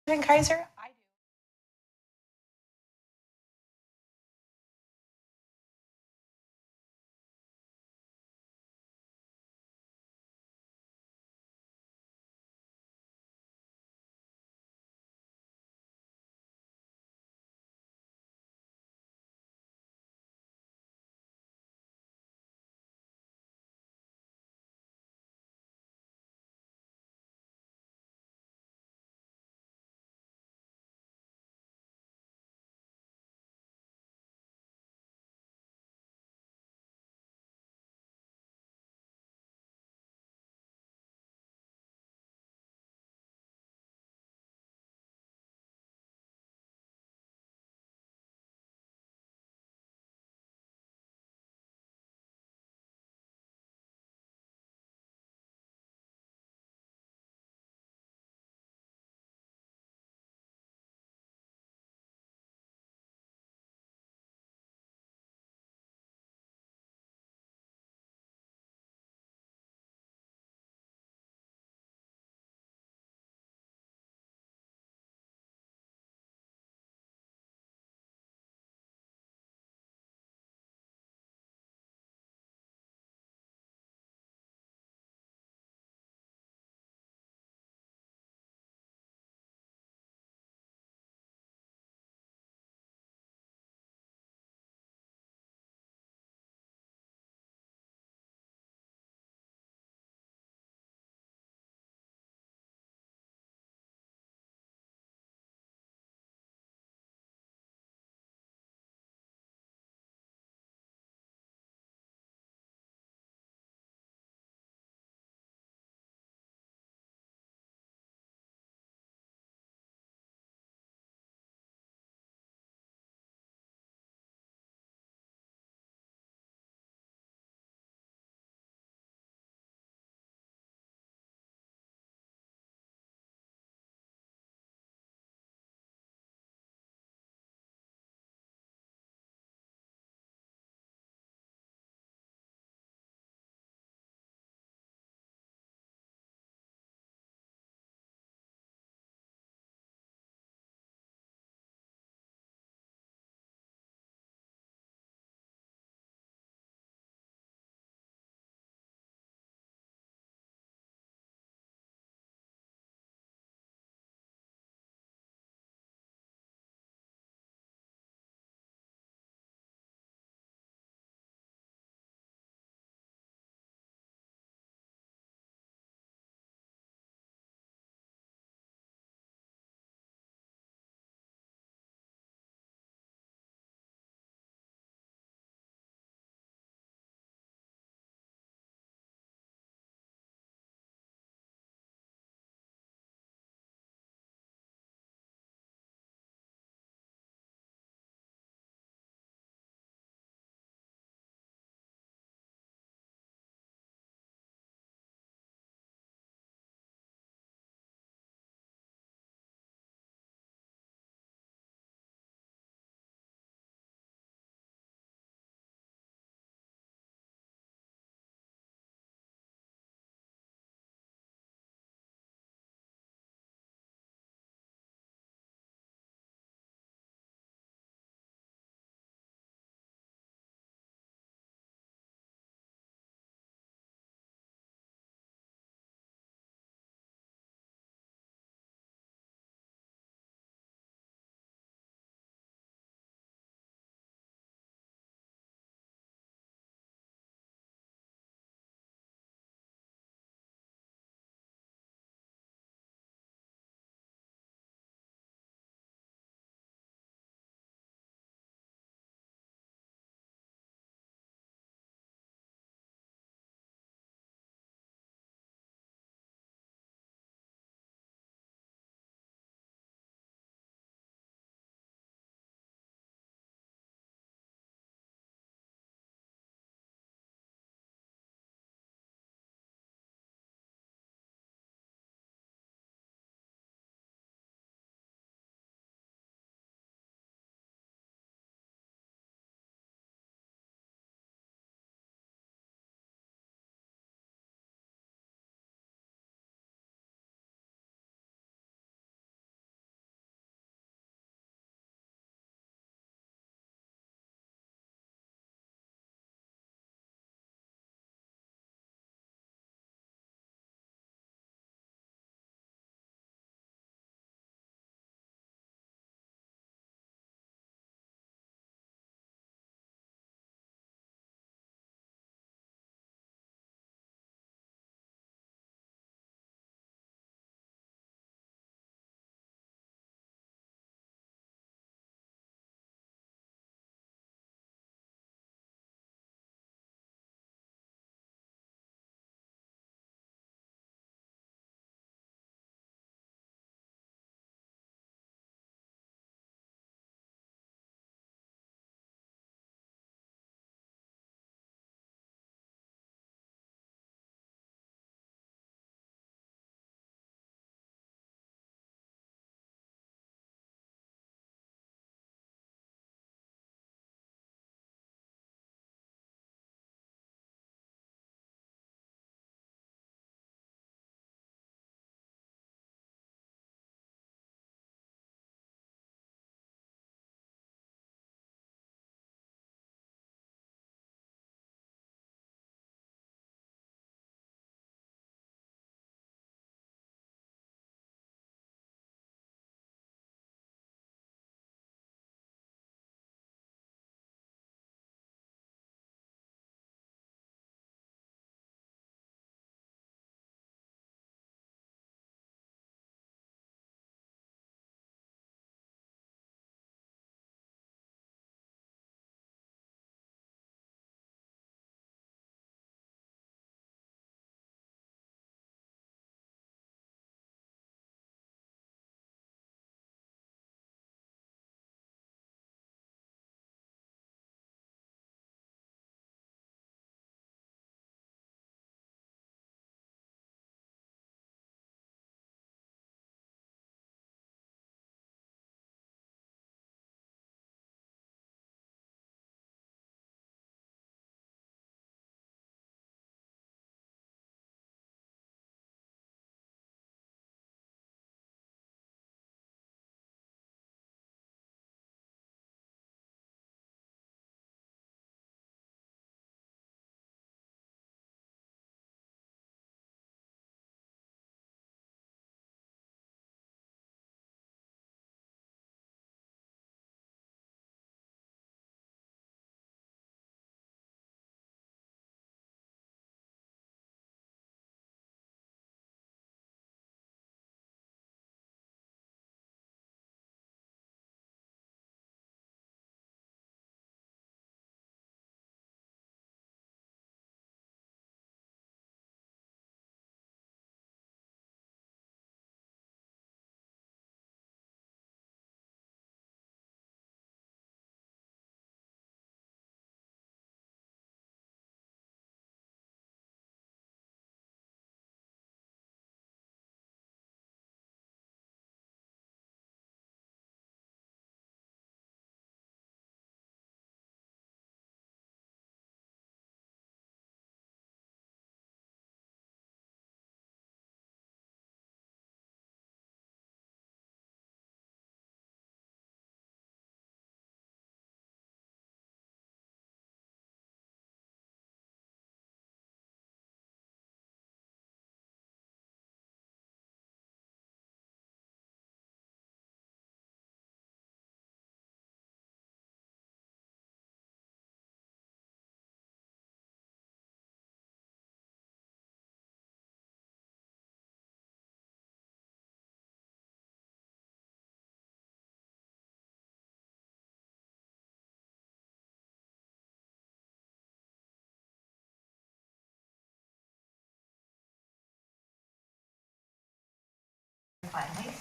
in Keizer?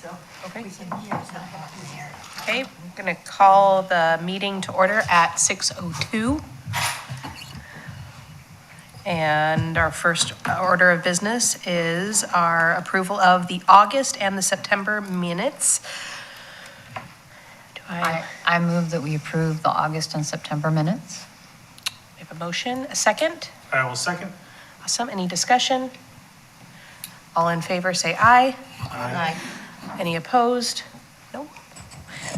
so Okay. we can hear something there. Okay, I'm going to call the meeting to order at 6:02. And our first order of business is our approval of the August and the September minutes. Do I I move that we approve the August and September minutes. have a motion? A second? I will second. Awesome. Any discussion? All in favor, say aye. Aye. Any opposed? No.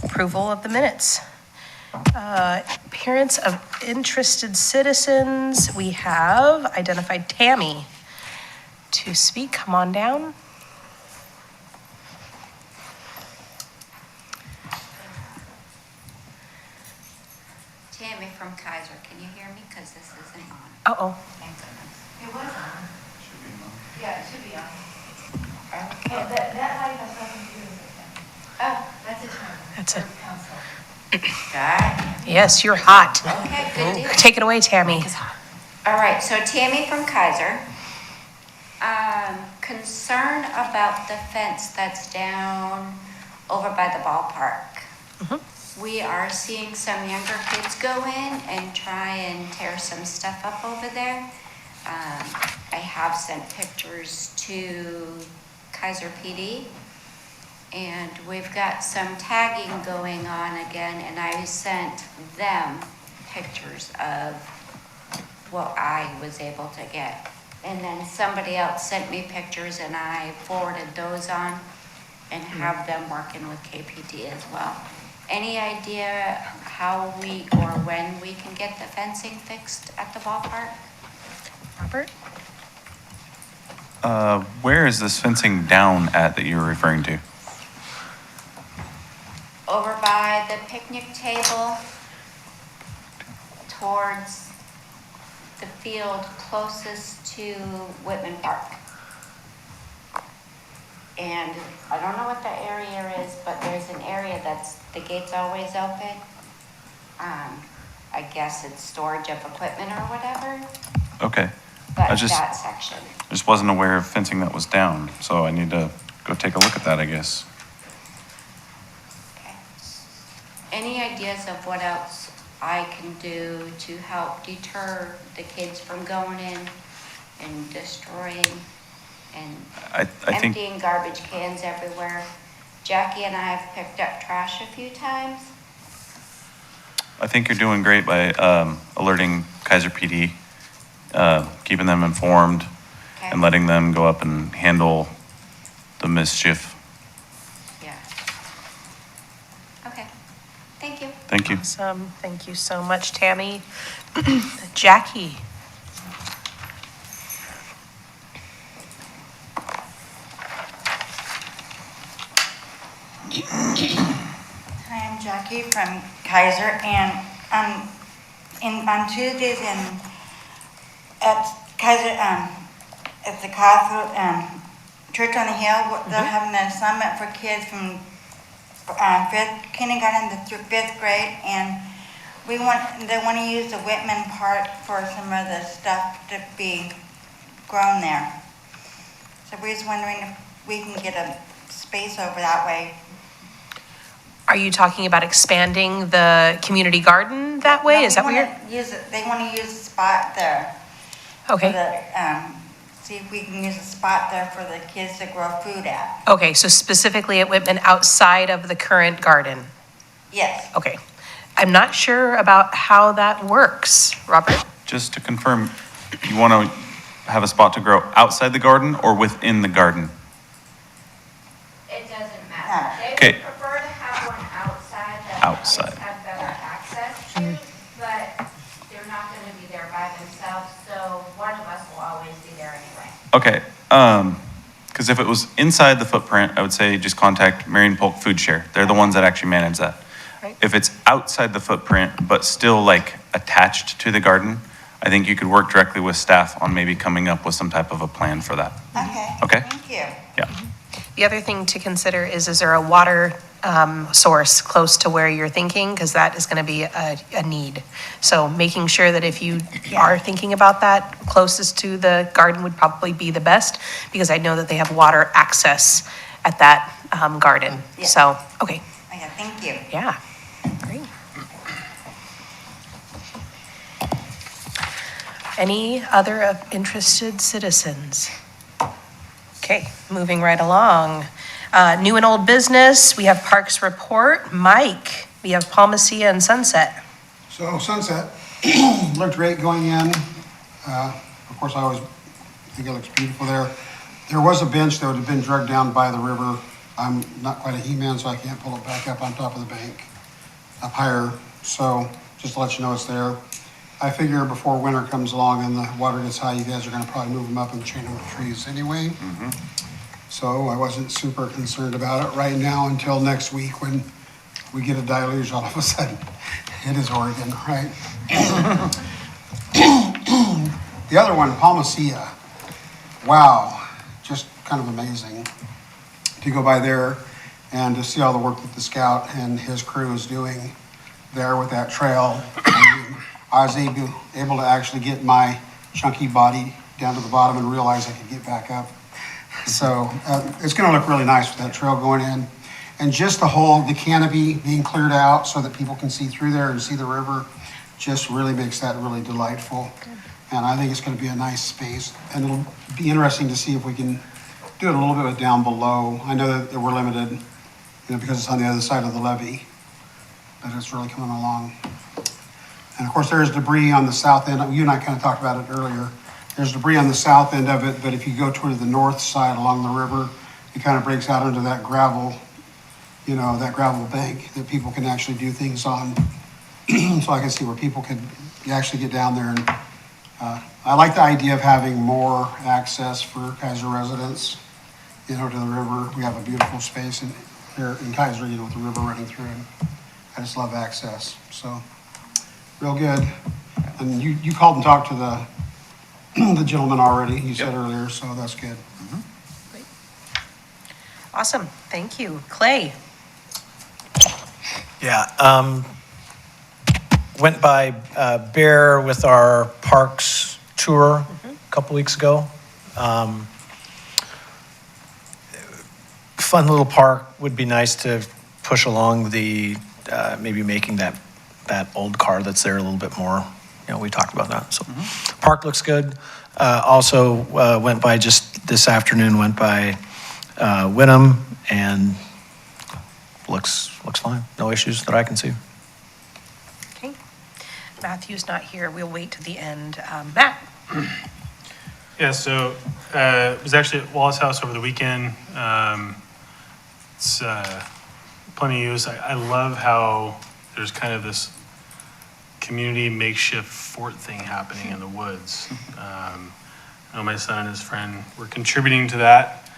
Approval of the minutes. Appearance of interested citizens. We have identified Tammy to speak. Come on down. Tammy from Keizer, can you hear me? Because this isn't on. Uh-oh. Thank goodness. It was on. Yeah, it should be on. Okay. Oh, that light has nothing to do with it. Oh, that's a term. That's it. Council. Got Yes, you're hot. it. Okay, good deal. Take it away, Tammy. All right, so Tammy from Keizer. Concern about the fence that's down over by the ballpark. We are seeing some younger kids go in and try and tear some stuff up over there. I have sent pictures to Keizer PD, and we've got some tagging going on again, and I sent them pictures of what I was able to get. And then somebody else sent me pictures, and I forwarded those on and have them working with KPD as well. Any idea how we or when we can get the fencing fixed at the ballpark? Robert? Where is this fencing down at that you're referring to? Over by the picnic table towards the field closest to Whitman Park. And I don't know what the area is, but there's an area that's, the gate's always open. I guess it's storage of equipment or whatever, Okay. but I just that section. wasn't aware of fencing that was down, so I need to go take a look at that, I guess. Okay. Any ideas of what else I can do to help deter the kids from going in and destroying and I think, emptying garbage cans everywhere? Jackie and I have picked up trash a few times. I think you're doing great by alerting Keizer PD, keeping them informed, Okay. and letting them go up and handle the mischief. Yeah. Okay. Thank you. Thank you. Awesome. Thank you so much, Tammy. Jackie? Hi, I'm Jackie from Keizer, and on Tuesdays at Keizer, at the Catholic Church on the Hill, they're having a summit for kids from kindergarten to fifth grade, and they want to use the Whitman Park for some of the stuff to be grown there. So we're just wondering if we can get a space over that way. Are you talking about expanding the community garden that way? No, Is that what you're? They want to use the spot there. Okay. For the, see if we can use a spot there for the kids to grow food at. Okay, so specifically at Whitman, outside of the current garden? Yes. Okay. I'm not sure about how that works. Robert? Just to confirm, you want to have a spot to grow outside the garden or within the garden? It doesn't matter. They Okay. would prefer to have one outside that Outside. kids have better access to, but they're not going to be there by themselves, so one of us will always be there anyway. Okay, because if it was inside the footprint, I would say just contact Marion Polk Food Share. They're the ones that actually manage that. Right. If it's outside the footprint, but still like attached to the garden, I think you could work directly with staff on maybe coming up with some type of a plan for that. Okay. Okay. Thank you. Yeah. The other thing to consider is there a water source close to where you're thinking? Because that is going to be a need. So making sure that if you are thinking about that, closest to the garden would probably be the best, because I know that they have water access at that garden. Yeah. So, okay, Okay, thank you. yeah, great. Any other interested citizens? Okay, moving right along. New and old business, we have Parks Report. Mike, we have Palmacia and Sunset. So Sunset looked great going in. Of course, I always think it looks beautiful there. There was a bench that would have been dragged down by the river. I'm not quite a He-Man, so I can't pull it back up on top of the bank up higher. So just to let you know it's there. I figure before winter comes along and the water gets high, you guys are gonna probably move them up and chain them to trees anyway. So I wasn't super concerned about it right now until next week when we get a deluge all of a sudden. It is Oregon, right? The other one, Palmacia. Wow, just kind of amazing to go by there and to see all the work that the scout and his crew is doing there with that trail. I was able to actually get my chunky body down to the bottom and realize I could get back up. So it's going to look really nice with that trail going in. And just the canopy being cleared out so that people can see through there and see the river just really makes that really delightful. And I think it's going to be a nice space. And it'll be interesting to see if we can do it a little bit down below. I know that we're limited, because it's on the other side of the levee, but it's really coming along. And of course, there's debris on the south end. You and I kind of talked about it earlier. There's debris on the south end of it, but if you go toward the north side along the river, it kind of breaks out into that gravel, that gravel bank that people can actually do things on. So I can see where people could actually get down there. And I like the idea of having more access for Keizer residents, to the river. We have a beautiful space here in Keizer, with the river running through. And I just love access. So real good. And you called and talked to the gentleman already, you said earlier, so that's good. Great. Awesome, thank you. Clay? Yeah, went by Bear with our parks tour a couple weeks ago. Fun little park, would be nice to push along the, maybe making that old car that's there a little bit more, we talked about that, so. Park looks good. Also went by just this afternoon, went by Wynnum, and looks fine. No issues that I can see. Okay. Matthew's not here, we'll wait to the end. Matt? Yeah, so it was actually at Wallace House over the weekend. It's plenty of use. I love how there's kind of this community makeshift fort thing happening in the woods. I know my son and his friend were contributing to that.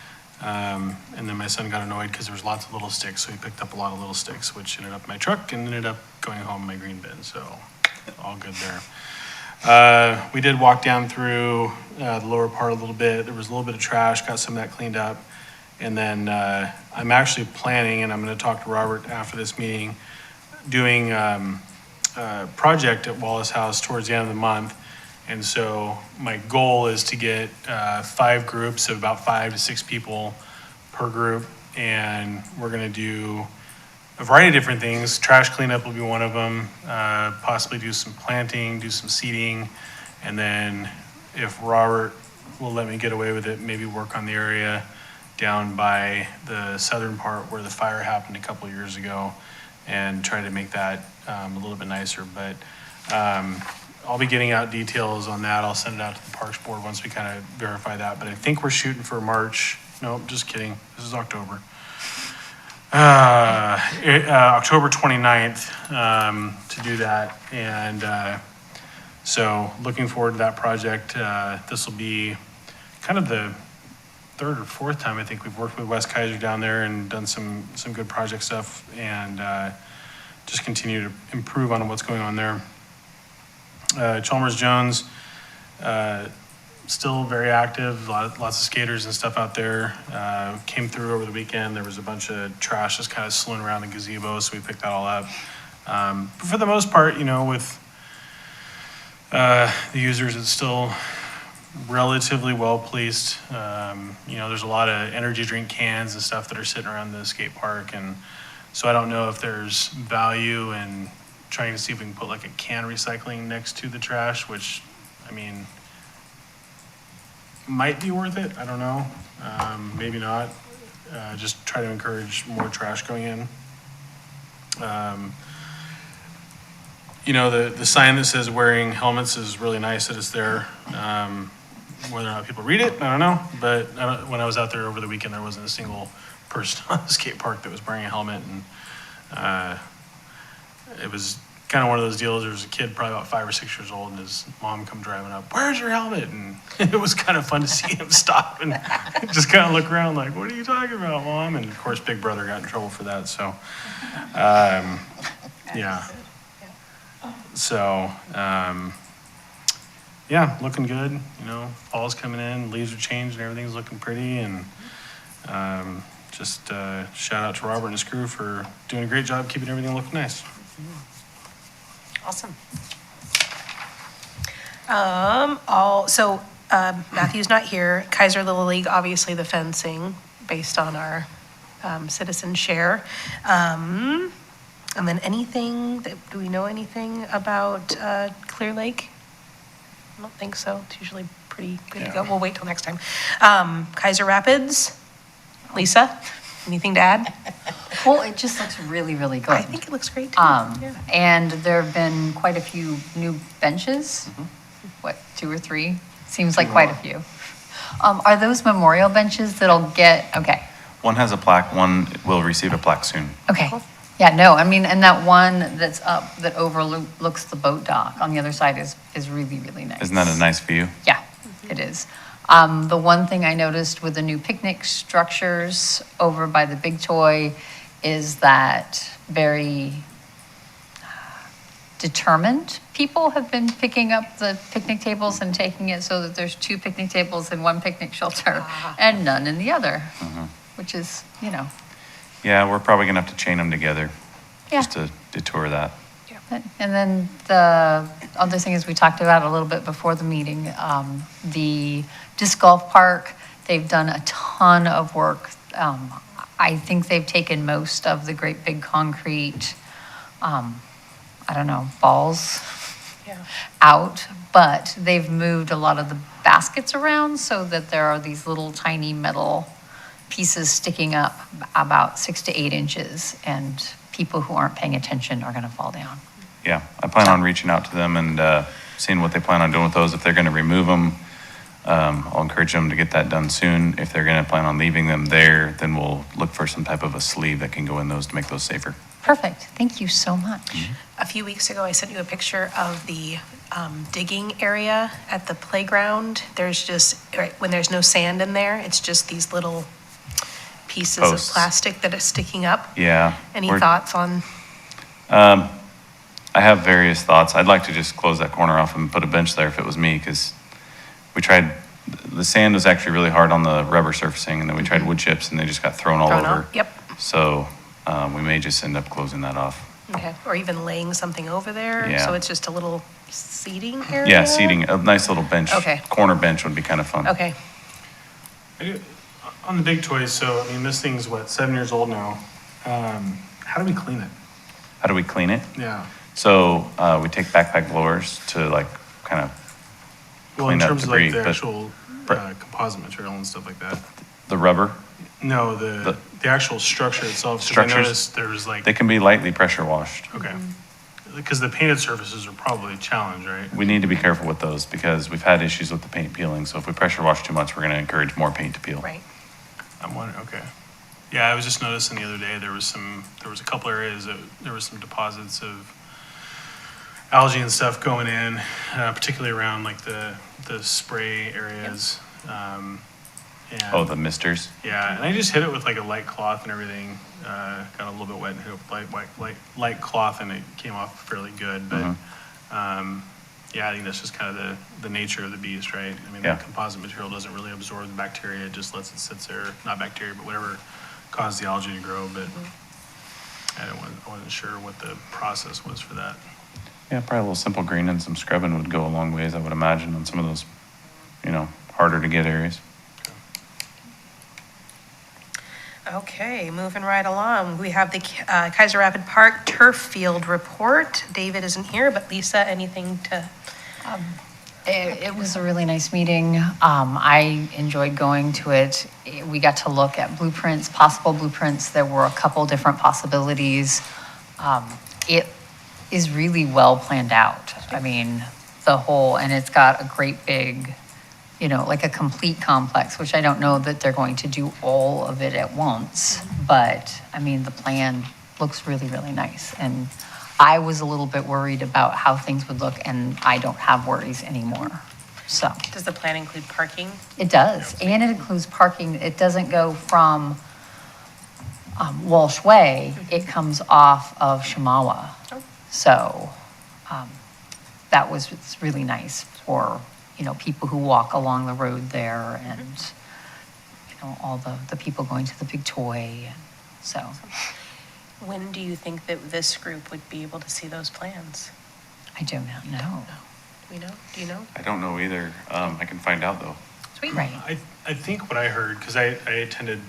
And then my son got annoyed because there was lots of little sticks, so he picked up a lot of little sticks, which ended up in my truck and ended up going home in my green bin, so all good there. We did walk down through the lower part a little bit. There was a little bit of trash, got some of that cleaned up. And then I'm actually planning, and I'm going to talk to Robert after this meeting, doing a project at Wallace House towards the end of the month. And so my goal is to get 5 groups of about 5 to 6 people per group. And we're going to do a variety of different things. Trash cleanup will be one of them, possibly do some planting, do some seeding. And then if Robert will let me get away with it, maybe work on the area down by the southern part where the fire happened a couple of years ago and try to make that a little bit nicer. But I'll be getting out details on that. I'll send it out to the Parks Board once we kind of verify that. But I think we're shooting for March. No, just kidding. This is October. October 29th to do that. And so looking forward to that project. This will be kind of the 3rd or 4th time I think we've worked with West Keizer down there and done some good project stuff, and just continue to improve on what's going on there. Chalmers Jones, still very active, lots of skaters and stuff out there. Came through over the weekend. There was a bunch of trash just kind of slewing around the gazebo, so we picked that all up. But for the most part, with the users, it's still relatively well placed. There's a lot of energy drink cans and stuff that are sitting around the skate park, and so I don't know if there's value in trying to see if we can put like a can recycling next to the trash, which, I mean, might be worth it. I don't know. Maybe not. Just try to encourage more trash going in. The sign that says wearing helmets is really nice that it's there. Whether or not people read it, I don't know. But when I was out there over the weekend, there wasn't a single person on the skate park that was wearing a helmet. And it was kind of one of those deals. There was a kid probably about 5 or 6 years old, and his mom come driving up, "Where's your helmet?" And it was kind of fun to see him stop and just kind of look around like, "What are you talking about, Mom?" And of course, Big Brother got in trouble for that. So, yeah. So, yeah, looking good. Fall's coming in, leaves are changed, and everything's looking pretty. And just shout out to Robert and his crew for doing a great job keeping everything looking nice. Awesome. Matthew's not here. Keizer Little League, obviously the fencing, based on our citizen share. And then do we know anything about Clear Lake? I don't think so. It's usually pretty good to go. We'll wait till next time. Keizer Rapids, Lisa, anything to add? Well, it just looks really, really good. I think it looks great too. Yeah. And there have been quite a few new benches. What, 2 or 3? Seems like quite a few. Are those memorial benches that'll okay. One has a plaque, one will receive a plaque soon. Okay. Yeah, no, I mean, and that one that's up that overlooks the boat dock on the other side is really, really nice. Isn't that a nice view? Yeah, it is. The one thing I noticed with the new picnic structures over by the Big Toy is that very determined people have been picking up the picnic tables and taking it so that there's 2 picnic tables in one picnic shelter and none in the other, which is, Yeah, we're probably gonna have to chain them together Yeah. just to detour that. And then the other thing is we talked about a little bit before the meeting, the disc golf park, they've done a ton of work. I think they've taken most of the great big concrete, balls out, but they've moved a lot of the baskets around so that there are these little tiny metal pieces sticking up about 6 to 8 inches, and people who aren't paying attention are gonna fall down. Yeah, I plan on reaching out to them and seeing what they plan on doing with those. If they're gonna remove them, I'll encourage them to get that done soon. If they're gonna plan on leaving them there, then we'll look for some type of a sleeve that can go in those to make those safer. Perfect, thank you so much. A few weeks ago, I sent you a picture of the digging area at the playground. There's just, when there's no sand in there, it's just these little pieces Posts. of plastic that is sticking up. Yeah. Any we're- thoughts on? I have various thoughts. I'd like to just close that corner off and put a bench there if it was me, because we tried, the sand was actually really hard on the rubber surfacing, and then we tried wood chips and they just got thrown all Thrown over. out? Yep. So we may just end up closing that off. Okay, or even laying something over there? Yeah. So it's just a little seating area? Yeah, seating, a nice little bench. Okay. Corner bench would be kind of fun. Okay, On the big toys, so, this thing's 7 years old now. How do we clean it? How do we clean it? Yeah. So we take backpack blowers to kind of Well, in clean up terms of debris, the but- actual composite material and stuff like that. the rubber, No, the actual structure itself. 'Cause I Structures? noticed there's they can be lightly pressure washed. okay. Because the painted surfaces are probably a challenge, right? We need to be careful with those because we've had issues with the paint peeling. So if we pressure wash too much, we're going to encourage more paint to peel. right. I'm wondering, okay. Yeah, I was just noticing the other day, there was a couple areas that there was some deposits of algae and stuff going in, particularly around the spray areas. And Oh, the misters. yeah, and I just hit it with a light cloth and everything. Got a little bit wet and hit it with light cloth, and it came off fairly good. But yeah, I think that's just kind of the nature of the beast, right? I mean, Yeah. the composite material doesn't really absorb the bacteria; it just lets it sit there. Not bacteria, but whatever caused the algae to grow. But I wasn't sure what the process was for that. Yeah, probably a little simple green and some scrubbing would go a long ways, I would imagine, on some of those, harder to get areas. Okay, moving right along. We have the Keizer Rapid Park Turf Field Report. David isn't here, but Lisa, anything to? It was a really nice meeting. I enjoyed going to it. We got to look at blueprints, possible blueprints. There were a couple different possibilities. It is really well planned out. I mean, and it's got a great big, like a complete complex, which I don't know that they're going to do all of it at once. But I mean, the plan looks really, really nice. And I was a little bit worried about how things would look, and I don't have worries anymore. So Does the plan include parking? it does, and it includes parking. It doesn't go from Walsh Way. It comes off of Shamawa. Oh. So that was really nice for, people who walk along the road there and, all the people going to the big toy. So. When do you think that this group would be able to see those plans? I do not know. Do we know? Do you know? I don't know either. I can find out though. Sweet. Right. I think what I heard, because I attended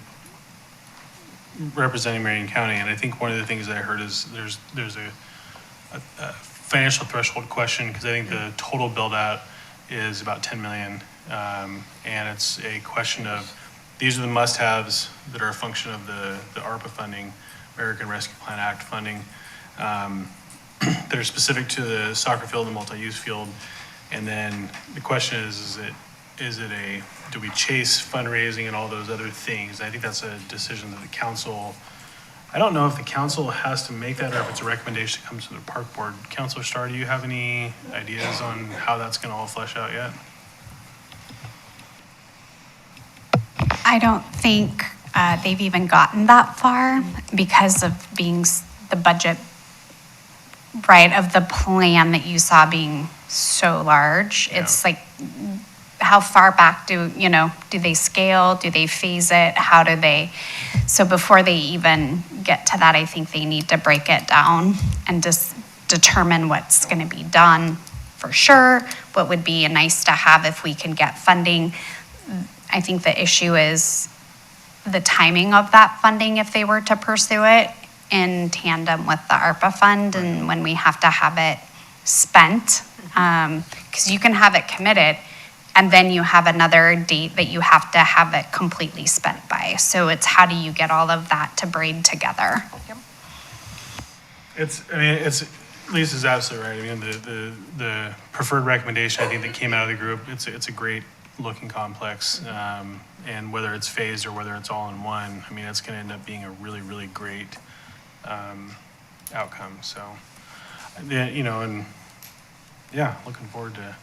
representing Marion County, and I think one of the things that I heard is there's a financial threshold question, because I think the total build out is about 10 million. And it's a question of, these are the must-haves that are a function of the ARPA funding, American Rescue Plan Act funding, that are specific to the soccer field and multi-use field. And then the question is do we chase fundraising and all those other things? I think that's a decision that the council, I don't know if the council has to make that or if it's a recommendation that comes to the park board. Councilor Starr, do you have any ideas on how that's gonna all flesh out yet? I don't think they've even gotten that far because of being the budget, right, of the plan that you saw being so large. Yeah. It's like, how far back do they scale? Do they phase it? How do they? So before they even get to that, I think they need to break it down and just determine what's going to be done for sure, what would be nice to have if we can get funding. I think the issue is the timing of that funding if they were to pursue it in tandem with the ARPA fund and when we have to have it spent. Because you can have it committed and then you have another date that you have to have it completely spent by. So it's how do you get all of that to braid together? Lisa's absolutely right. I mean, the preferred recommendation, I think, that came out of the group, it's a great looking complex. And whether it's phased or whether it's all in one, I mean, it's gonna end up being a really, really great outcome. So, and yeah, looking forward to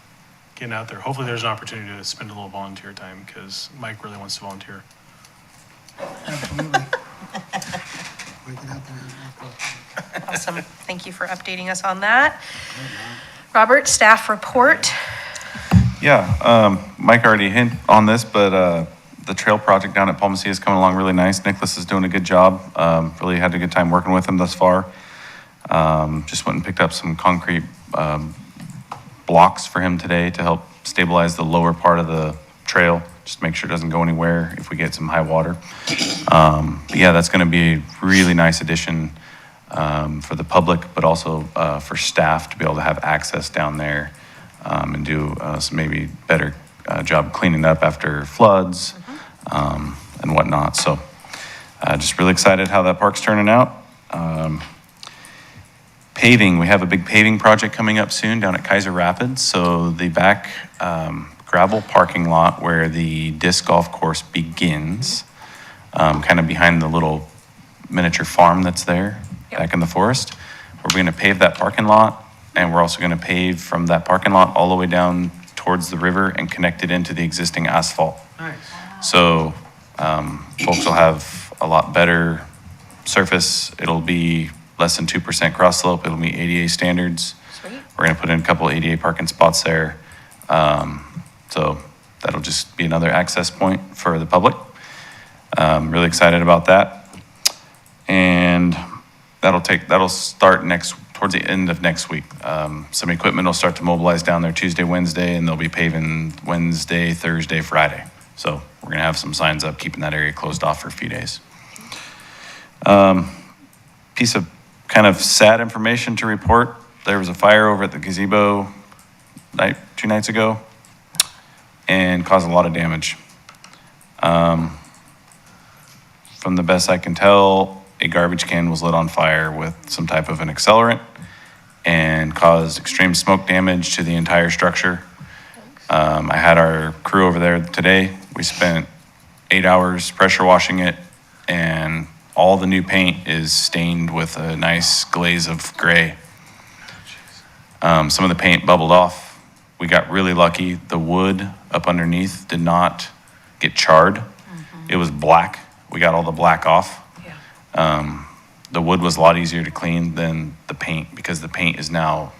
getting out there. Hopefully there's an opportunity to spend a little volunteer time because Mike really wants to volunteer. Absolutely. We get out there and work. Awesome. Thank you for updating us on that. Robert, staff report. Yeah, Mike already hit on this, but the trail project down at Palma Sea is coming along really nice. Nicholas is doing a good job. Really had a good time working with him thus far. Just went and picked up some concrete blocks for him today to help stabilize the lower part of the trail, just make sure it doesn't go anywhere if we get some high water. But yeah, that's gonna be a really nice addition for the public, but also for staff to be able to have access down there and do some maybe better job cleaning up after floods and whatnot. So just really excited how that park's turning out. Paving, we have a big paving project coming up soon down at Keizer Rapids. So the back gravel parking lot where the disc golf course begins, kind of behind the little miniature farm that's there back in the forest, we're going to pave that parking lot, and we're also going to pave from that parking lot all the way down towards the river and connect it into the existing asphalt. Nice. So folks will have a lot better surface. It'll be less than 2% cross slope. It'll meet ADA standards. Sweet. We're gonna put in a couple ADA parking spots there. So that'll just be another access point for the public. Really excited about that. And that'll start towards towards the end of next week. Some equipment will start to mobilize down there Tuesday, Wednesday, and they'll be paving Wednesday, Thursday, Friday. So we're gonna have some signs up, keeping that area closed off for a few days. Piece of kind of sad information to report. There was a fire over at the gazebo 2 nights ago and caused a lot of damage. From the best I can tell, a garbage can was lit on fire with some type of an accelerant and caused extreme smoke damage to the entire structure. I had our crew over there today. We spent 8 hours pressure washing it, and all the new paint is stained with a nice glaze of gray. Some of the paint bubbled off. We got really lucky. The wood up underneath did not get charred. It was black. We got all the black off. The wood was a lot easier to clean than the paint because the paint is now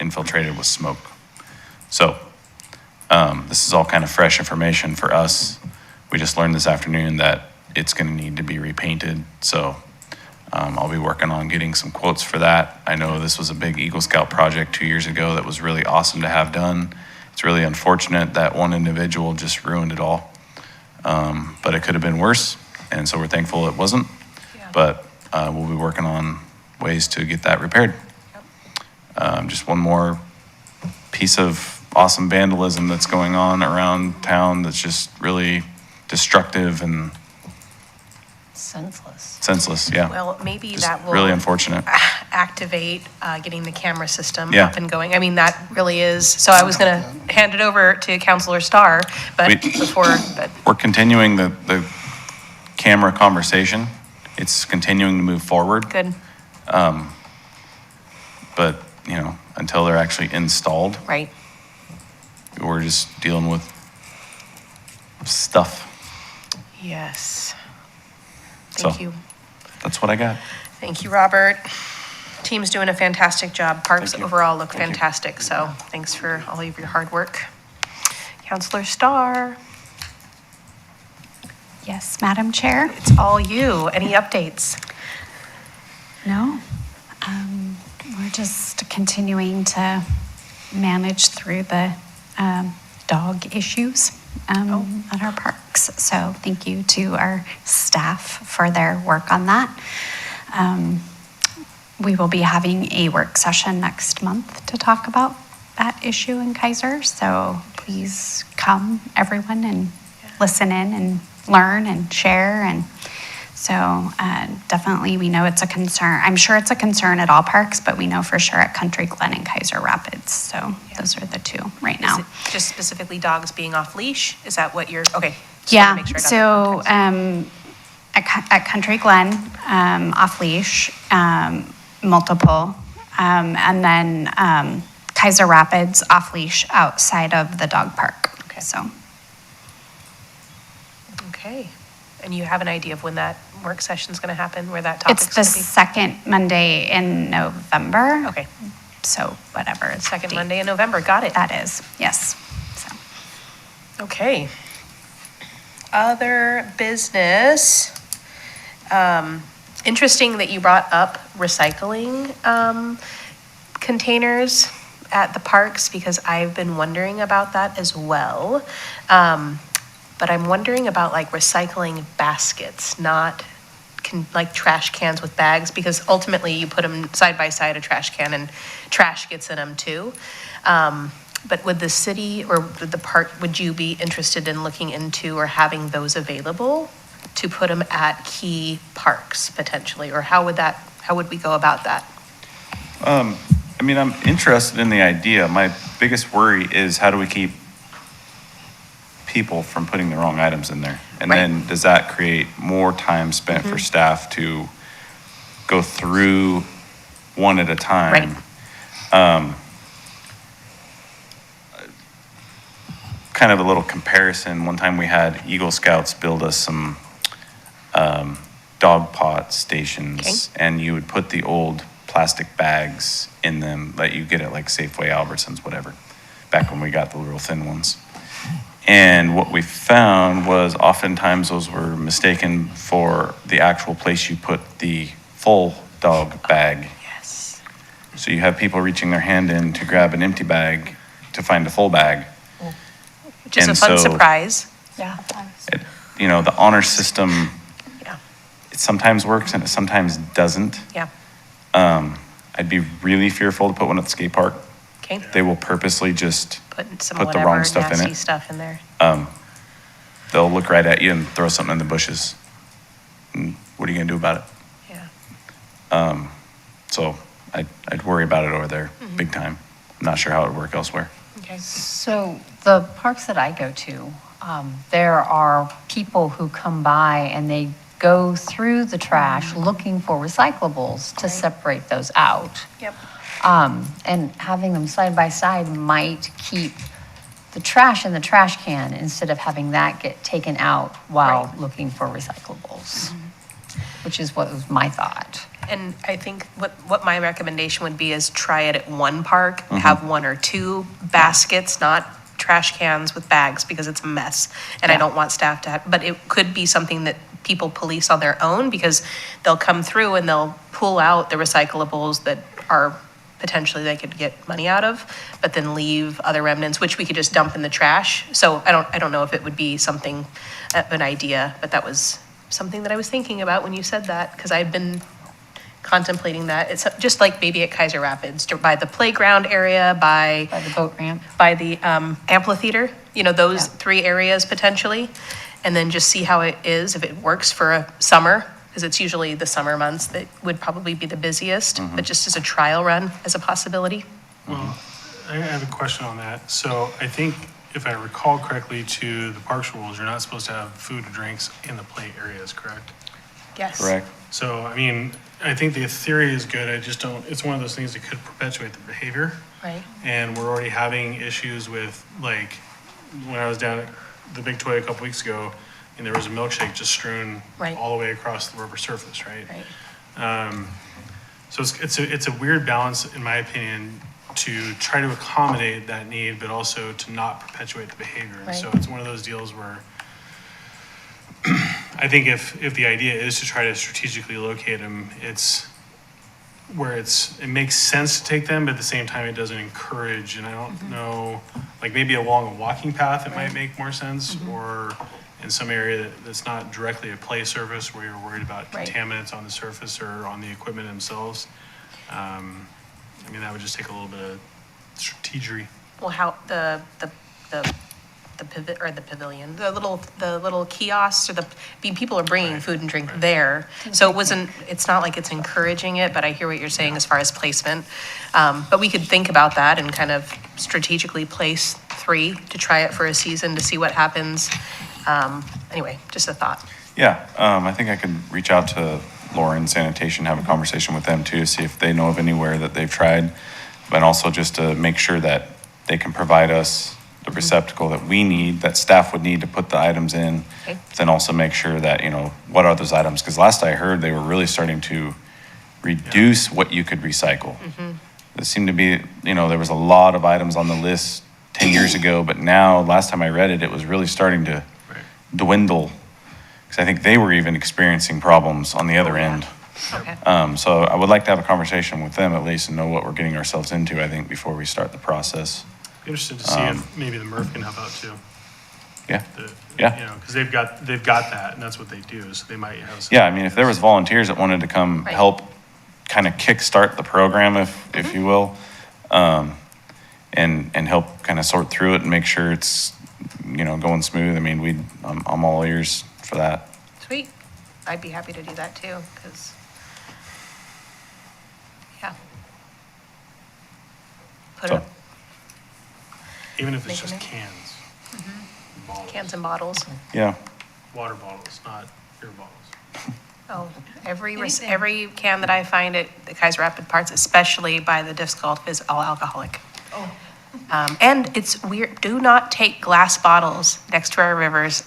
infiltrated with smoke. So this is all kind of fresh information for us. We just learned this afternoon that it's going to need to be repainted. So I'll be working on getting some quotes for that. I know this was a big Eagle Scout project 2 years ago that was really awesome to have done. It's really unfortunate that one individual just ruined it all. But it could have been worse, and so we're thankful it wasn't. But we'll be working on ways to get that repaired. Just one more piece of awesome vandalism that's going on around town that's just really destructive and senseless, yeah. Well, maybe Just that will really unfortunate. activate getting the camera system Yeah. up and going. I mean, that really is, so I was going to hand it over to Counselor Starr, but We're continuing the camera conversation. It's continuing to move forward. Good, But, until they're actually installed, right. we're just dealing with stuff. Yes. So- Thank you. That's what I got. Thank you, Robert. Team's doing a fantastic job. Parks Thank you. overall look Thank you. fantastic, so thanks for all of your hard work. Counselor Starr, Yes, Madam Chair? it's all you. Any updates? No. We're just continuing to manage through the dog issues at our parks. So thank you to our staff for their work on that. We will be having a work session next month to talk about that issue in Keizer. So please come, everyone, and listen in and learn and share. And so definitely we know it's a concern. I'm sure it's a concern at all parks, but we know for sure at Country Glen and Keizer Rapids. So those are the two right now. Is it just specifically dogs being off leash? Is that what you're, okay. just wanna Yeah, make sure I got so that context. at Country Glen, off leash, multiple. And then Keizer Rapids, off leash outside of the dog park. Okay. So. Okay. And you have an idea of when that work session's going to happen, where that topic's It's going the to be? second Monday in November. Okay, So whatever. it's second date. Monday in November, got it. That is, yes. So, Okay. Other business. Interesting that you brought up recycling containers at the parks, because I've been wondering about that as well. But I'm wondering about like recycling baskets, not like trash cans with bags, because ultimately you put them side by side, a trash can, and trash gets in them too. But would the city or the park, would you be interested in looking into or having those available to put them at key parks potentially? Or how would we go about that? I'm interested in the idea. My biggest worry is how do we keep people from putting the wrong items in there? And Right. then does that create more time spent for staff to go through one at a time? Kind of a little comparison. One time we had Eagle Scouts build us some dog pot stations, and you would put the old plastic bags in them that you get at like Safeway, Albertsons, whatever, back when we got the real thin ones. And what we found was oftentimes those were mistaken for the actual place you put the full dog bag. Yes. So you have people reaching their hand in to grab an empty bag to find a full bag. Which is a And fun so- surprise. Yeah. You know, the honor system, Yeah. it sometimes works and it sometimes doesn't. Yeah. I'd be really fearful to put one at the skate park. Okay. They will purposely just, Put some Put the whatever wrong stuff in nasty it. stuff in there. they'll look right at you and throw something in the bushes. And what are you gonna do about it? Yeah. So I'd worry about it over there, big time. Not sure how it would work elsewhere. Okay. So the parks that I go to, there are people who come by and they go through the trash looking for recyclables to separate those out. Yep. And having them side by side might keep the trash in the trash can instead of having that get taken out while Right. looking for recyclables, which is what was my thought. And I think what my recommendation would be is try it at one park, have one or two baskets, not trash cans with bags, because it's a mess. And I Yeah. don't want staff to have, but it could be something that people police on their own, because they'll come through and they'll pull out the recyclables that are potentially they could get money out of, but then leave other remnants, which we could just dump in the trash. So I don't know if it would be something, an idea, but that was something that I was thinking about when you said that, because I've been contemplating that. It's just like maybe at Keizer Rapids, by the playground area, By the boat ramp. by the amphitheater, those Yeah. three areas potentially, and then just see how it is, if it works for a summer, because it's usually the summer months that would probably be the busiest, but just as a trial run as a possibility. Well, I have a question on that. So I think if I recall correctly to the parks rules, you're not supposed to have food or drinks in the play areas, correct? Yes. Correct? So, I mean, I think the theory is good. I just don't, it's one of those things that could perpetuate the behavior. Right. And we're already having issues with, like, when I was down at the Big Toy a couple weeks ago, and there was a milkshake just strewn Right. all the way across the rubber surface, right? Right. So it's a weird balance, in my opinion, to try to accommodate that need, but also to not perpetuate the behavior. And so Right. it's one of those deals where I think if the idea is to try to strategically locate them, it's where it makes sense to take them, but at the same time, it doesn't encourage, and I don't know, like maybe along a walking path, it might make more sense, or in some area that's not directly a play surface where you're worried about Right. contaminants on the surface or on the equipment themselves. I mean, that would just take a little bit of strategery. Well, how the pavilion, the little kiosks, or people are bringing food and drink there. So it's not like it's encouraging it, but I hear what you're saying as far as placement. But we could think about that and kind of strategically place 3 to try it for a season to see what happens. Anyway, just a thought. Yeah, I think I could reach out to Lauren Sanitation, have a conversation with them too, to see if they know of anywhere that they've tried, but also just to make sure that they can provide us the receptacle that we need, that staff would need to put the items in. Okay. Then also make sure that, what are those items? Because last I heard, they were really starting to reduce what you could recycle. It seemed to be, there was a lot of items on the list 10 years ago, but now, last time I read it, it was really starting to dwindle. Because I think they were even experiencing problems on the other end. Okay. So I would like to have a conversation with them at least and know what we're getting ourselves into, I think, before we start the process. Be interested to see if maybe the MRF can help out too. Yeah. You know, because they've got that, and that's what they do, so they might have. Yeah, I mean, if there was volunteers that wanted to come Right. help kind of kickstart the program, if you will, and help kind of sort through it and make sure it's, going smooth, I mean, I'm all ears for that. Sweet. I'd be happy to do that too, because, yeah. Put So- up Even if it's Making just it. cans. Bottles. cans and bottles. Yeah. Water bottles, not beer bottles. Oh, every can that I find at the Keizer Rapid Parts, especially by the disc golf, is all alcoholic. And it's weird, do not take glass bottles next to our rivers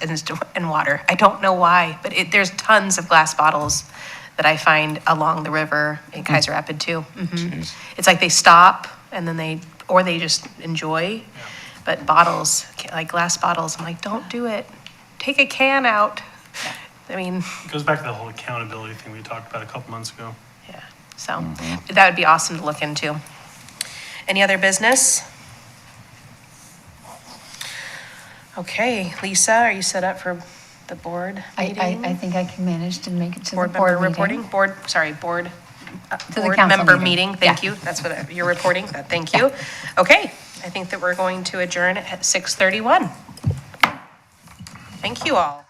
and water. I don't know why, but there's tons of glass bottles that I find along the river in Keizer Rapid too. Jeez. It's like they stop and then they just enjoy. But bottles, like glass bottles, I'm like, don't do it. Take a can out. I mean, It goes back to the whole accountability thing we talked about a couple months ago. yeah. So that would be awesome to look into. Any other business? Okay, Lisa, are you set up for the board meeting? I think I can manage to make it to the Board board member meeting. reporting? Board, sorry, board. the Board council member meeting. meeting, thank Yeah. you. That's what you're reporting, thank you. Okay, I think that we're going to adjourn at 6:31. Thank you all.